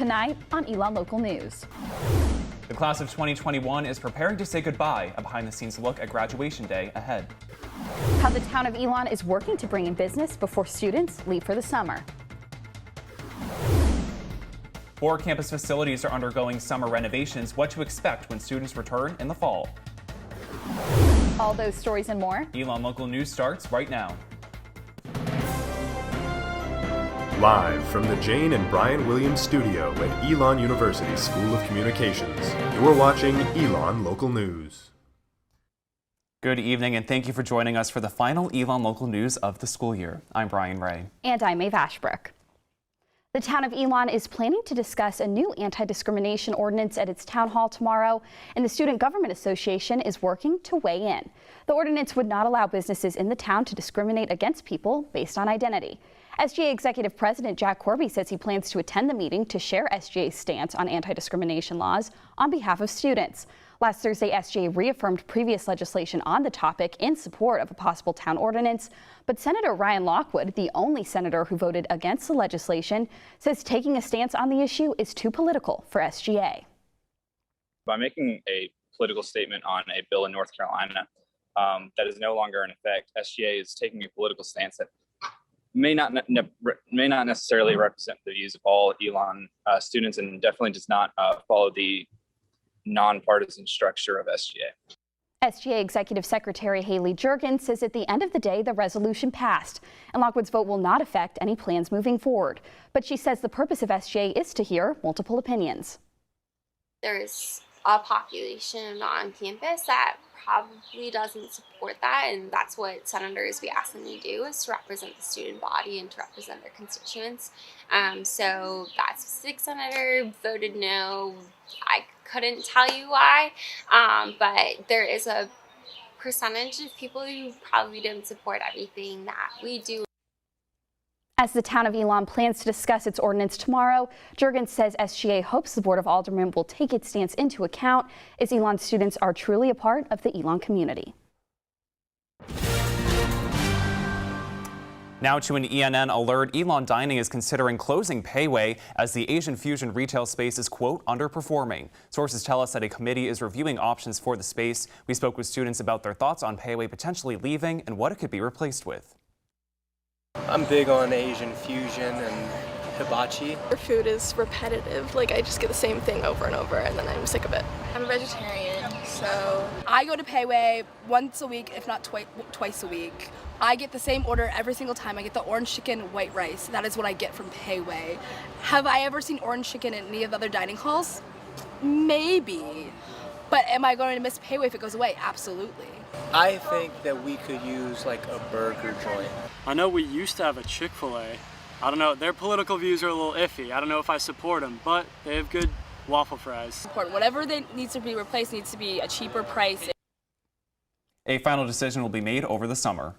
tonight on Elon Local News. The class of 2021 is preparing to say goodbye. A behind-the-scenes look at graduation day ahead. How the town of Elon is working to bring in business before students leave for the summer. 4 campus facilities are undergoing summer renovations. What to expect when students return in the fall. All those stories and more. Elon Local News starts right now. Live from the Jane and Brian Williams studio at Elon University School of Communications, you're watching Elon Local News. Good evening, and thank you for joining us for the final Elon Local News of the school year. I'm Brian Ray. And I'm Maeve Ashbrook. The town of Elon is planning to discuss a new anti-discrimination ordinance at its town hall tomorrow, and the Student Government Association is working to weigh in. The ordinance would not allow businesses in the town to discriminate against people based on identity. SGA Executive President Jack Corby says he plans to attend the meeting to share SGA's stance on anti-discrimination laws on behalf of students. Last Thursday, SGA reaffirmed previous legislation on the topic in support of a possible town ordinance, but Senator Ryan Lockwood, the only senator who voted against the legislation, says taking a stance on the issue is too political for SGA. By making a political statement on a bill in North Carolina that is no longer in effect, SGA is taking a political stance that may not necessarily represent the views of all Elon students, and definitely does not follow the nonpartisan structure of SGA. SGA Executive Secretary Haley Juergens says at the end of the day, the resolution passed, and Lockwood's vote will not affect any plans moving forward. But she says the purpose of SGA is to hear multiple opinions. There's a population on campus that probably doesn't support that, and that's what senators, we ask them to do, is to represent the student body and to represent their constituents. So that specific senator voted no. I couldn't tell you why, but there is a percentage of people who probably don't support everything that we do. As the town of Elon plans to discuss its ordinance tomorrow, Juergens says SGA hopes the Board of Aldermen will take its stance into account, as Elon students are truly a part of the Elon community. Now to an ENN alert. Elon Dining is considering closing Payway as the Asian fusion retail space is, quote, underperforming. Sources tell us that a committee is reviewing options for the space. We spoke with students about their thoughts on Payway potentially leaving and what it could be replaced with. I'm big on Asian fusion and hibachi. Their food is repetitive. Like, I just get the same thing over and over, and then I'm sick of it. I'm a vegetarian, so I go to Payway once a week, if not twice a week. I get the same order every single time. I get the orange chicken, white rice. That is what I get from Payway. Have I ever seen orange chicken in any of the other dining halls? Maybe. But am I going to miss Payway if it goes away? Absolutely. I think that we could use like a burger joint. I know we used to have a Chick-fil-A. I don't know, their political views are a little iffy. I don't know if I support them, but they have good waffle fries. Whatever needs to be replaced needs to be a cheaper price. A final decision will be made over the summer.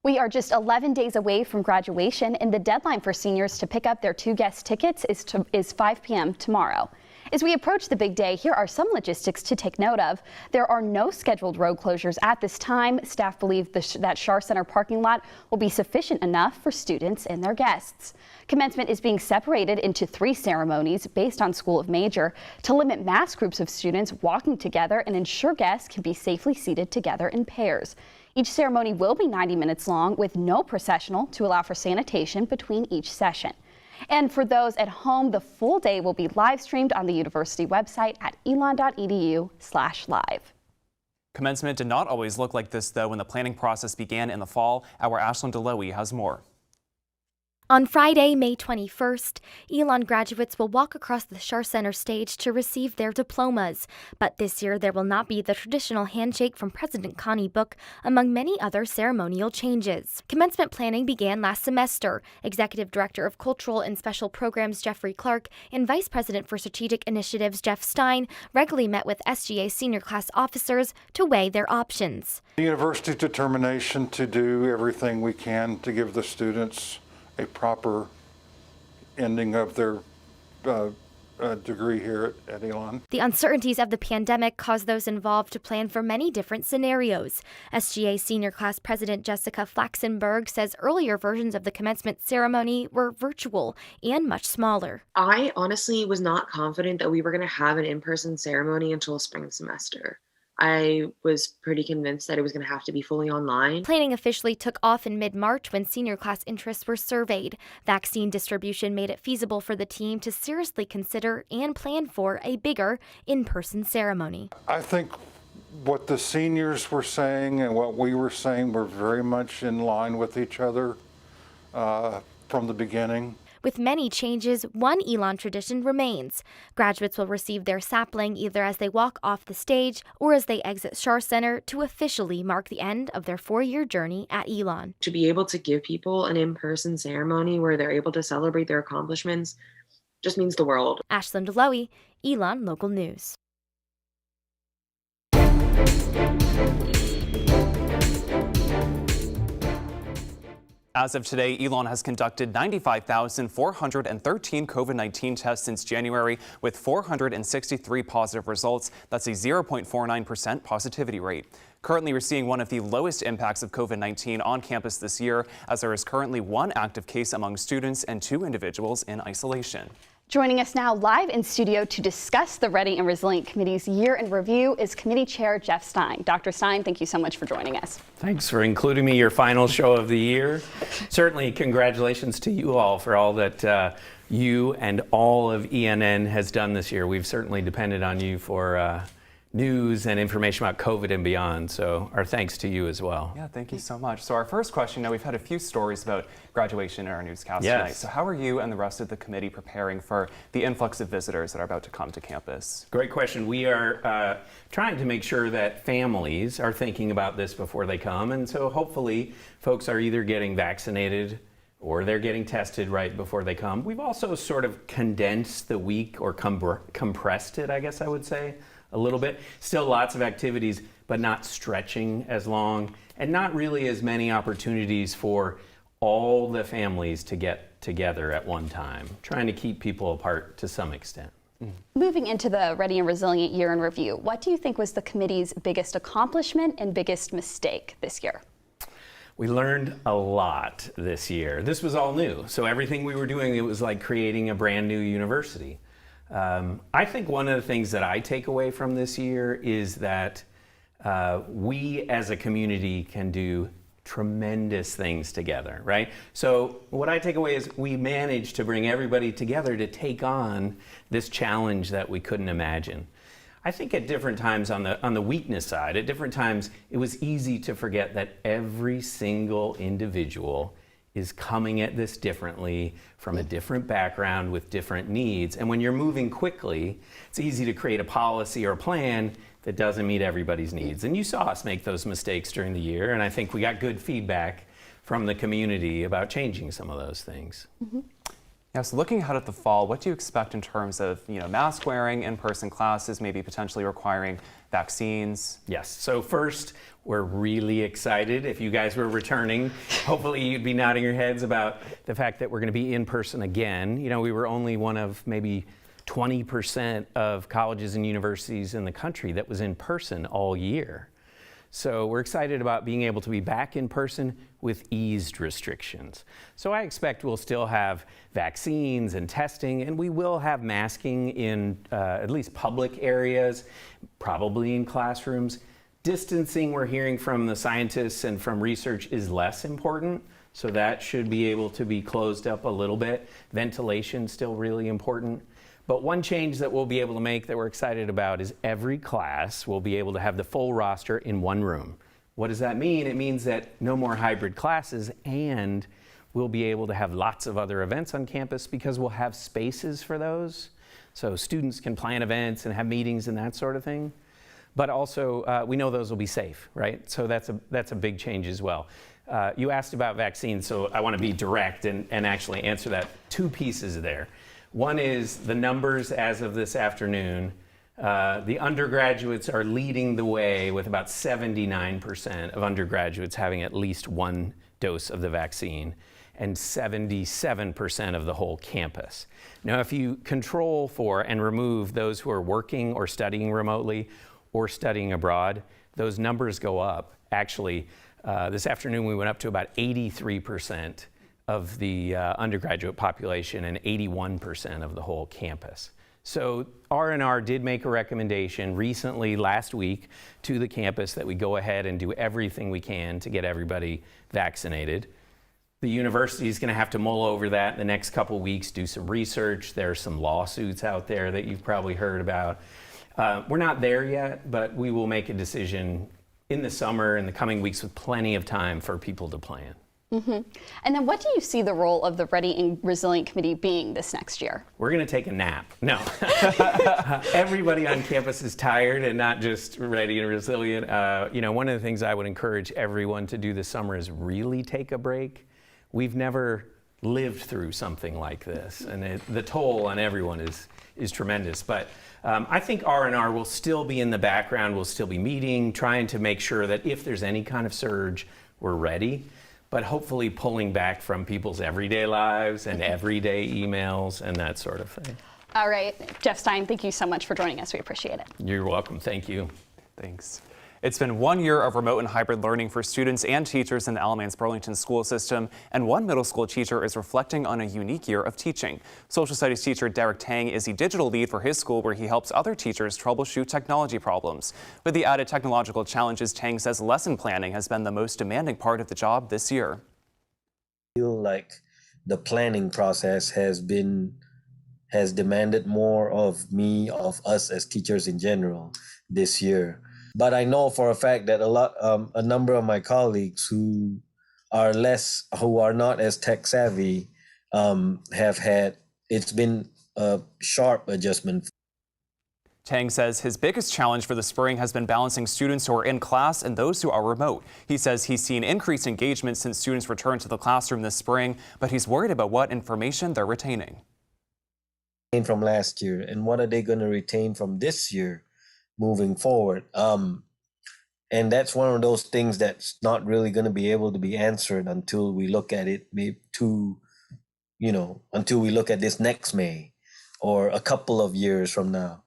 We are just 11 days away from graduation, and the deadline for seniors to pick up their 2 guest tickets is 5 p.m. tomorrow. As we approach the big day, here are some logistics to take note of. There are no scheduled road closures at this time. Staff believe that Schar Center parking lot will be sufficient enough for students and their guests. Commencement is being separated into 3 ceremonies based on school of major to limit mass groups of students walking together and ensure guests can be safely seated together in pairs. Each ceremony will be 90 minutes long with no processional to allow for sanitation between each session. And for those at home, the full day will be live streamed on the university website at elon.edu/live. Commencement did not always look like this, though, when the planning process began in the fall. Our Ashlyn DeLoe has more. On Friday, May 21st, Elon graduates will walk across the Schar Center stage to receive their diplomas. But this year, there will not be the traditional handshake from President Connie Book, among many other ceremonial changes. Commencement planning began last semester. Executive Director of Cultural and Special Programs Jeffrey Clark and Vice President for Strategic Initiatives Jeff STEIN regularly met with SGA senior class officers to weigh their options. The university's determination to do everything we can to give the students a proper ending of their degree here at Elon. The uncertainties of the pandemic caused those involved to plan for many different scenarios. SGA Senior Class President Jessica Flaxenberg says earlier versions of the commencement ceremony were virtual and much smaller. I honestly was not confident that we were going to have an in-person ceremony until spring semester. I was pretty convinced that it was going to have to be fully online. Planning officially took off in mid-March when senior class interests were surveyed. Vaccine distribution made it feasible for the team to seriously consider and plan for a bigger in-person ceremony. I think what the seniors were saying and what we were saying were very much in line with each other from the beginning. With many changes, one Elon tradition remains. Graduates will receive their sapling either as they walk off the stage or as they exit Schar Center to officially mark the end of their 4-year journey at Elon. To be able to give people an in-person ceremony where they're able to celebrate their accomplishments just means the world. Ashlyn Deloe, Elon Local News. As of today, Elon has conducted 95,413 COVID-19 tests since January, with 463 positive results. That's a 0.49% positivity rate. Currently, we're seeing one of the lowest impacts of COVID-19 on campus this year, as there is currently 1 active case among students and 2 individuals in isolation. Joining us now live in studio to discuss the Ready and Resilient Committee's year in review is Committee Chair Jeff Stein. Dr. Stein, thank you so much for joining us. Thanks for including me, your final show of the year. Certainly, congratulations to you all for all that you and all of ENN has done this year. We've certainly depended on you for news and information about COVID and beyond. So our thanks to you as well. Yeah, thank you so much. So our first question, now we've had a few stories about graduation in our newscast tonight. So how are you and the rest of the committee preparing for the influx of visitors that are about to come to campus? Great question. We are trying to make sure that families are thinking about this before they come. And so hopefully folks are either getting vaccinated or they're getting tested right before they come. We've also sort of condensed the week, or compressed it, I guess I would say, a little bit. Still lots of activities, but not stretching as long, and not really as many opportunities for all the families to get together at one time, trying to keep people apart to some extent. Moving into the Ready and Resilient Year in Review, what do you think was the committee's biggest accomplishment and biggest mistake this year? We learned a lot this year. This was all new, so everything we were doing, it was like creating a brand new university. I think one of the things that I take away from this year is that we as a community can do tremendous things together, right? So what I take away is we managed to bring everybody together to take on this challenge that we couldn't imagine. I think at different times on the weakness side, at different times it was easy to forget that every single individual is coming at this differently, from a different background with different needs. And when you're moving quickly, it's easy to create a policy or plan that doesn't meet everybody's needs. And you saw us make those mistakes during the year, and I think we got good feedback from the community about changing some of those things. Yeah, so looking ahead at the fall, what do you expect in terms of, mask wearing, in-person classes, maybe potentially requiring vaccines? Yes, so first, we're really excited. If you guys were returning, hopefully you'd be nodding your heads about the fact that we're going to be in person again. We were only one of maybe 20% of colleges and universities in the country that was in person all year. So we're excited about being able to be back in person with eased restrictions. So I expect we'll still have vaccines and testing, and we will have masking in at least public areas, probably in classrooms. Distancing, we're hearing from the scientists and from research, is less important. So that should be able to be closed up a little bit. Ventilation still really important. But one change that we'll be able to make that we're excited about is every class will be able to have the full roster in one room. What does that mean? It means that no more hybrid classes, and we'll be able to have lots of other events on campus because we'll have spaces for those. So students can plan events and have meetings and that sort of thing. But also, we know those will be safe, right? So that's a big change as well. You asked about vaccines, so I want to be direct and actually answer that. 2 pieces there. One is the numbers as of this afternoon. The undergraduates are leading the way with about 79% of undergraduates having at least 1 dose of the vaccine. and 77% of the whole campus. Now, if you control for and remove those who are working or studying remotely or studying abroad, those numbers go up. Actually, this afternoon we went up to about 83% of the undergraduate population and 81% of the whole campus. So R&R did make a recommendation recently, last week, to the campus that we go ahead and do everything we can to get everybody vaccinated. The university is going to have to mull over that in the next couple weeks, do some research. There are some lawsuits out there that you've probably heard about. We're not there yet, but we will make a decision in the summer, in the coming weeks, with plenty of time for people to plan. And then what do you see the role of the Ready and Resilient Committee being this next year? We're going to take a nap. No. Everybody on campus is tired and not just ready and resilient. You know, one of the things I would encourage everyone to do this summer is really take a break. We've never lived through something like this, and the toll on everyone is tremendous. But I think R&R will still be in the background. We'll still be meeting, trying to make sure that if there's any kind of surge, we're ready. But hopefully pulling back from people's everyday lives and everyday emails and that sort of thing. All right, Jeff Stein, thank you so much for joining us. We appreciate it. You're welcome. Thank you. Thanks. It's been 1 year of remote and hybrid learning for students and teachers in the Alamance Burlington school system, and one middle school teacher is reflecting on a unique year of teaching. Social studies teacher Derek Tang is the digital lead for his school, where he helps other teachers troubleshoot technology problems. With the added technological challenges, Tang says lesson planning has been the most demanding part of the job this year. I feel like the planning process has demanded more of me, of us as teachers in general this year. But I know for a fact that a number of my colleagues who are not as tech savvy it's been a sharp adjustment. Tang says his biggest challenge for the spring has been balancing students who are in class and those who are remote. He says he's seen increased engagement since students returned to the classroom this spring, but he's worried about what information they're retaining. From last year, and what are they going to retain from this year moving forward? And that's one of those things that's not really going to be able to be answered until we look at it, until we look at this next May or a couple of years from now.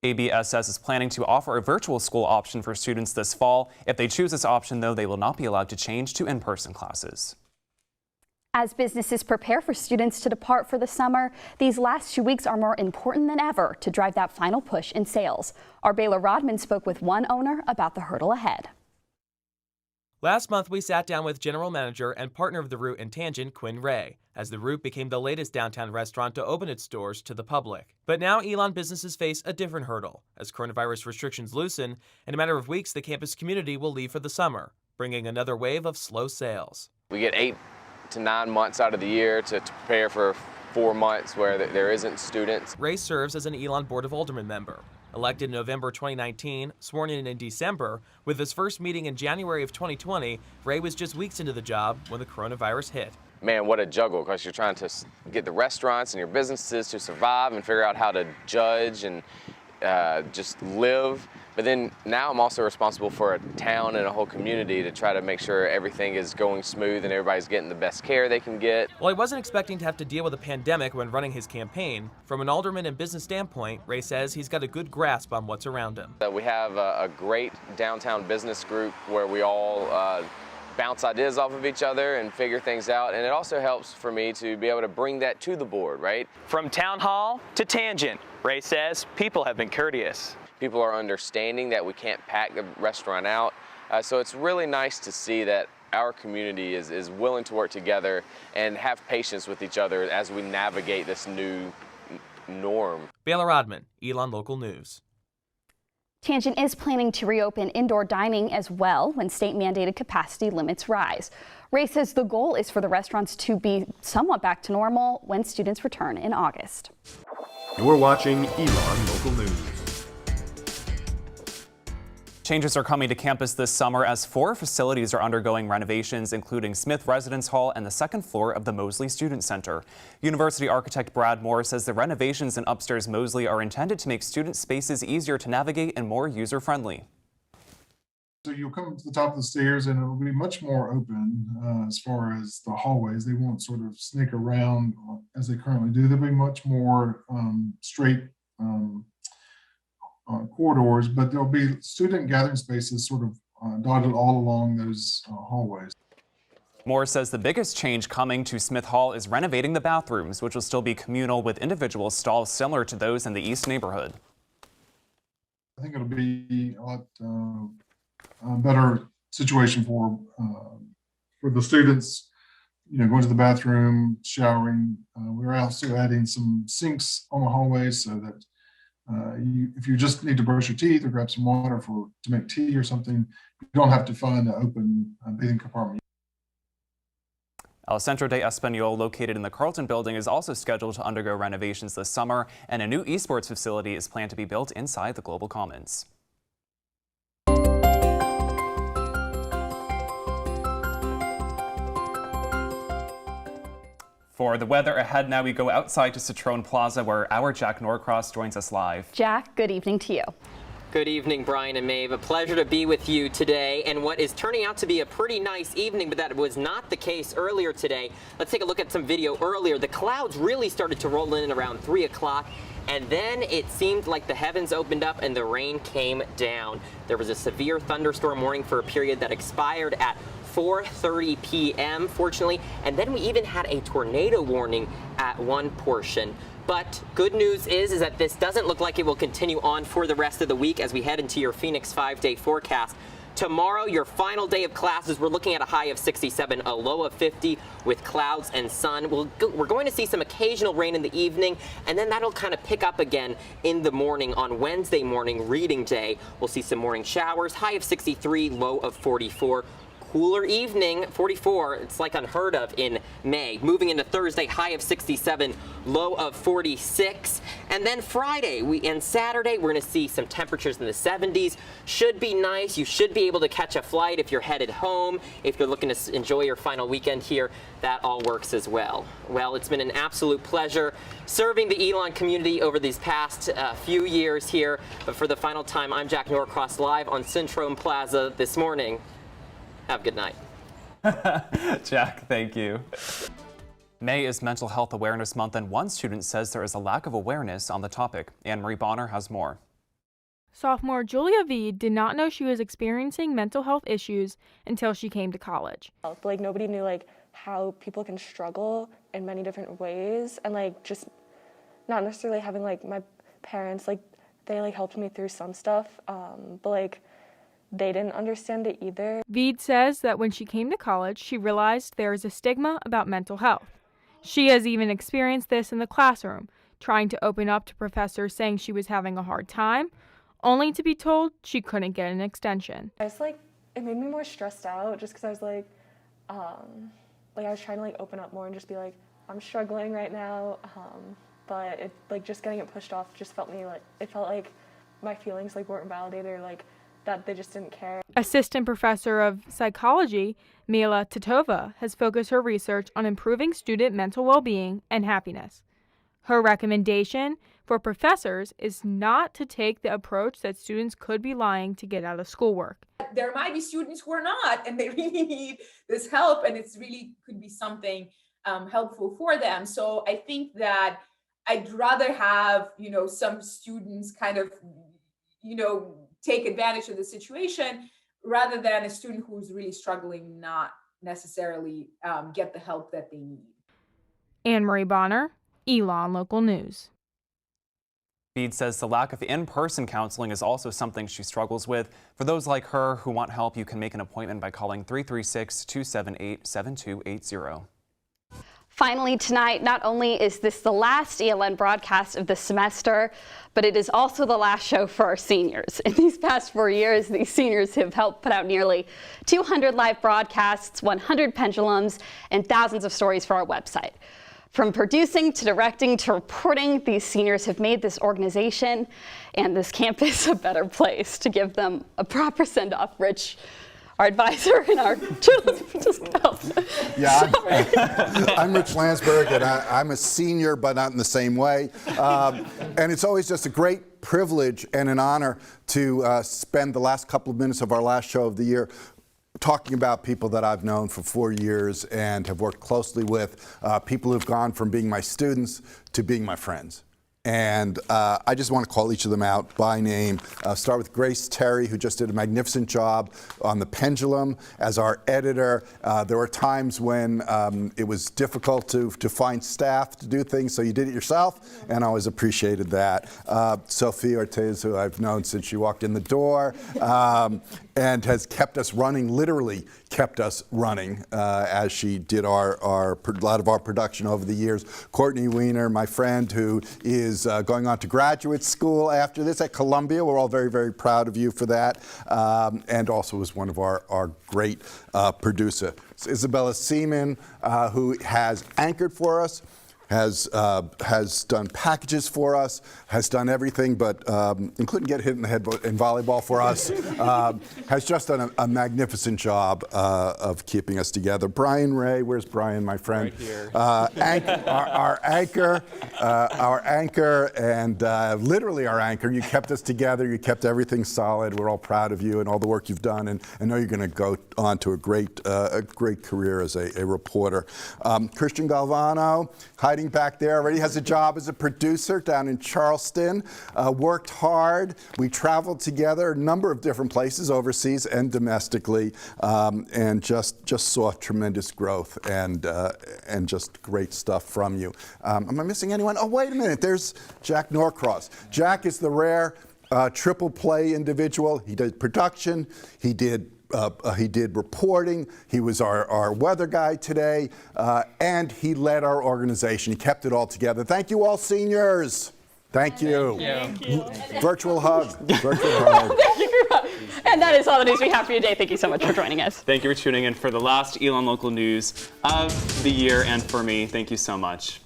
ABSS is planning to offer a virtual school option for students this fall. If they choose this option, though, they will not be allowed to change to in-person classes. As businesses prepare for students to depart for the summer, these last 2 weeks are more important than ever to drive that final push in sales. Our Baylor Rodman spoke with one owner about the hurdle ahead. Last month, we sat down with general manager and partner of the Root and Tangent, Quinn Ray, as the Root became the latest downtown restaurant to open its doors to the public. But now Elon businesses face a different hurdle as coronavirus restrictions loosen. In a matter of weeks, the campus community will leave for the summer, bringing another wave of slow sales. We get 8 to 9 months out of the year to prepare for 4 months where there isn't students. Ray serves as an Elon Board of Aldermen member. Elected in November 2019, sworn in December, with his first meeting in January of 2020, Ray was just weeks into the job when the coronavirus hit. Man, what a juggle, because you're trying to get the restaurants and your businesses to survive and figure out how to judge and just live. But then now I'm also responsible for a town and a whole community to try to make sure everything is going smooth and everybody's getting the best care they can get. While he wasn't expecting to have to deal with a pandemic when running his campaign, from an alderman and business standpoint, Ray says he's got a good grasp on what's around him. We have a great downtown business group where we all bounce ideas off of each other and figure things out, and it also helps for me to be able to bring that to the board, right? From town hall to Tangent, Ray says people have been courteous. People are understanding that we can't pack the restaurant out, so it's really nice to see that our community is willing to work together and have patience with each other as we navigate this new norm. Baylor Rodman, Elon Local News. Tangent is planning to reopen indoor dining as well when state-mandated capacity limits rise. Ray says the goal is for the restaurants to be somewhat back to normal when students return in August. You're watching Elon Local News. Changes are coming to campus this summer as 4 facilities are undergoing renovations, including Smith Residence Hall and the second floor of the Mosley Student Center. University architect Brad Moore says the renovations in upstairs Mosley are intended to make student spaces easier to navigate and more user-friendly. So you'll come to the top of the stairs and it'll be much more open as far as the hallways. They won't sort of sneak around as they currently do. They'll be much more straight corridors, but there'll be student gathering spaces sort of dotted all along those hallways. Moore says the biggest change coming to Smith Hall is renovating the bathrooms, which will still be communal with individual stalls similar to those in the East neighborhood. I think it'll be a lot better situation for the students, going to the bathroom, showering. We're also adding some sinks on the hallways so that if you just need to brush your teeth or grab some water to make tea or something, you don't have to find an open bathing compartment. El Centro de Español, located in the Carlton building, is also scheduled to undergo renovations this summer, and a new esports facility is planned to be built inside the Global Commons. For the weather ahead now, we go outside to Citroen Plaza, where our Jack Norcross joins us live. Jack, good evening to you. Good evening, Brian and Maeve. A pleasure to be with you today, and what is turning out to be a pretty nice evening, but that was not the case earlier today. Let's take a look at some video earlier. The clouds really started to roll in around 3 o'clock, and then it seemed like the heavens opened up and the rain came down. There was a severe thunderstorm warning for a period that expired at 4:30 p.m., fortunately, and then we even had a tornado warning at one portion. But good news is that this doesn't look like it will continue on for the rest of the week as we head into your Phoenix 5-day forecast. Tomorrow, your final day of classes, we're looking at a high of 67, a low of 50 with clouds and sun. We're going to see some occasional rain in the evening, and then that'll kind of pick up again in the morning on Wednesday morning, reading day. We'll see some morning showers, high of 63, low of 44. Cooler evening, 44. It's like unheard of in May. Moving into Thursday, high of 67, low of 46. And then Friday and Saturday, we're going to see some temperatures in the 70s. Should be nice. You should be able to catch a flight if you're headed home. If you're looking to enjoy your final weekend here, that all works as well. Well, it's been an absolute pleasure serving the Elon community over these past few years here. But for the final time, I'm Jack Norcross, live on Citroen Plaza this morning. Have a good night. Jack, thank you. May is Mental Health Awareness Month, and one student says there is a lack of awareness on the topic. Anne-Marie Bonner has more. Sophomore Julia V did not know she was experiencing mental health issues until she came to college. Like, nobody knew how people can struggle in many different ways, and just not necessarily having my parents they helped me through some stuff, but they didn't understand it either. Veed says that when she came to college, she realized there is a stigma about mental health. She has even experienced this in the classroom, trying to open up to professors saying she was having a hard time, only to be told she couldn't get an extension. I was it made me more stressed out just because I was I was trying to open up more and just be I'm struggling right now, but it just getting it pushed off just felt like my feelings weren't validated or that they just didn't care. Assistant Professor of Psychology, Mila Titova, has focused her research on improving student mental well-being and happiness. Her recommendation for professors is not to take the approach that students could be lying to get out of schoolwork. There might be students who are not, and they really need this help, and it's really could be something helpful for them. So I think that I'd rather have, some students kind of, take advantage of the situation rather than a student who's really struggling not necessarily get the help that they need. Anne-Marie Bonner, Elon Local News. Veed says the lack of in-person counseling is also something she struggles with. For those like her who want help, you can make an appointment by calling 336-278-7280. Finally tonight, not only is this the last ELN broadcast of the semester, but it is also the last show for our seniors. In these past 4 years, these seniors have helped put out nearly 200 live broadcasts, 100 pendulums, and thousands of stories for our website. From producing to directing to reporting, these seniors have made this organization and this campus a better place. To give them a proper send-off, Rich, our advisor and our journalist. Yeah, I'm Rich Landsberg, and I'm a senior, but not in the same way. And it's always just a great privilege and an honor to spend the last couple of minutes of our last show of the year talking about people that I've known for 4 years and have worked closely with, people who've gone from being my students to being my friends. And I just want to call each of them out by name. Start with Grace Terry, who just did a magnificent job on The Pendulum as our editor. There were times when it was difficult to find staff to do things, so you did it yourself, and I always appreciated that. Sophie Ortiz, who I've known since she walked in the door, and has kept us running, literally kept us running as she did a lot of our production over the years. Courtney Weiner, my friend, who is going on to graduate school after this at Columbia. We're all very, very proud of you for that. And also was one of our great producer. Isabella Seaman, who has anchored for us, has done packages for us, has done everything, but including get hit in the head in volleyball for us, has just done a magnificent job of keeping us together. Brian Ray, where's Brian, my friend? Right here. Our anchor, and literally our anchor. You kept us together. You kept everything solid. We're all proud of you and all the work you've done, and I know you're going to go on to a great career as a reporter. Christian Galvano, hiding back there, already has a job as a producer down in Charleston, worked hard. We traveled together a number of different places, overseas and domestically, and just saw tremendous growth and just great stuff from you. Am I missing anyone? Oh, wait a minute, there's Jack Norcross. Jack is the rare triple play individual. He did production, he did reporting, he was our weather guy today, and he led our organization. He kept it all together. Thank you all, seniors. Thank you. Thank you. Virtual hug. Virtual hug. And that is all the news we have for you today. Thank you so much for joining us. Thank you for tuning in for the last Elon Local News of the year and for me. Thank you so much.